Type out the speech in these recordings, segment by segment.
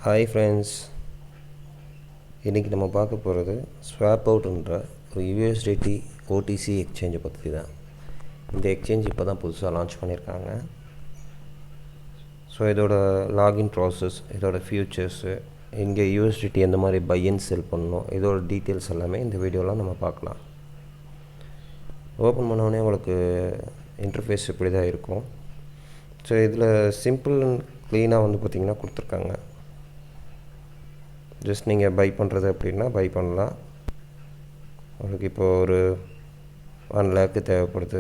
Hi friends, இன்றைக்கி நம்ம பார்க்க போகிறது ஸ்வாப் அவுட்ன்ற ஒரு யூஎஸ்டிடி ஓடிசி எக்ஸ்சேஞ்சை பற்றி தான். இந்த எக்ஸ்சேஞ்ச் இப்போ தான் புதுசாக லான்ச் பண்ணியிருக்காங்க. ஸோ இதோட லாகின் ப்ராசஸ், இதோட ஃபியூச்சர்ஸு, இங்கே யூஎஸ்டிடி எந்த மாதிரி பை அண்ட் செல் பண்ணணும், இதோட டீட்டெயில்ஸ் எல்லாமே இந்த வீடியோவில் நம்ம பார்க்கலாம். ஓப்பன் பண்ணோடனே உங்களுக்கு இன்டர்ஃபேஸ் இப்படி தான் இருக்கும். ஸோ இதில் சிம்பிள் அண்ட் க்ளீனாக பார்த்திங்கன்னா கொடுத்துருக்காங்க. ஜஸ்ட் நீங்கள் பை பண்ணுறது அப்படின்னா பை பண்ணலாம். உங்களுக்கு இப்போது ஒரு 1 lakh தேவைப்படுது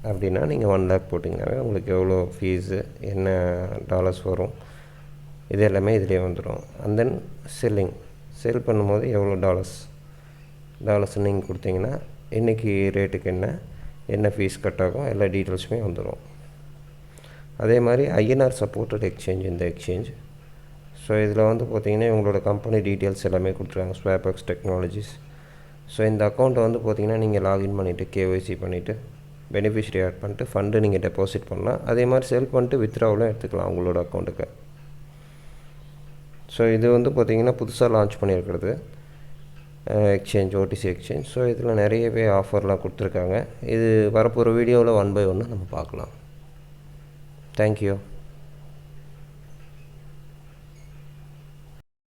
அப்படின்னா நீங்கள் 1 lakh போட்டிங்கனாவே உங்களுக்கு எவ்வளோ ஃபீஸு, என்ன டாலர்ஸ் வரும், இது எல்லாமே இதிலே வந்துடும். அண்ட் தென் செல் பண்ணும்போது எவ்வளோ டாலர்ஸ் நீங்கள் கொடுத்தீங்கன்னா இன்றைக்கி ரேட்டுக்கு என்ன ஃபீஸ் கட் ஆகும், எல்லா டீட்டெயில்ஸுமே வந்துடும். அதே மாதிரி ஐஎன்ஆர் சப்போர்ட்டட் எக்ஸ்சேஞ்ச் இந்த எக்ஸ்சேஞ்ச். ஸோ இதில் பார்த்திங்கன்னா இவங்களோட கம்பெனி டீட்டெயில்ஸ் எல்லாமே கொடுத்துருக்காங்க, ஸ்வாப்எக்ஸ் டெக்னாலஜிஸ். ஸோ இந்த அக்கௌண்ட்டை பார்த்திங்கன்னா நீங்கள் லாகின் பண்ணிவிட்டு கேஒய்சி பண்ணிவிட்டு பெனிஃபிஷரி ஆட் பண்ணிட்டு ஃபண்டு நீங்கள் டெபாசிட் பண்ணலாம். அதே மாதிரி செல் பண்ணிட்டு வித்ட்ராவலும் எடுத்துக்கலாம் உங்களோட அக்கௌண்ட்டுக்கு. ஸோ இது பார்த்திங்கன்னா புதுசாக லான்ச் பண்ணியிருக்கிறது எக்ஸ்சேஞ்ச், ஓடிசி எக்ஸ்சேஞ்ச். ஸோ இதில் நிறையவே ஆஃபர்லாம் கொடுத்துருக்காங்க. இது வரப்போகிற வீடியோவில் 1 by 1 நம்ம பார்க்கலாம். தேங்க்யூ.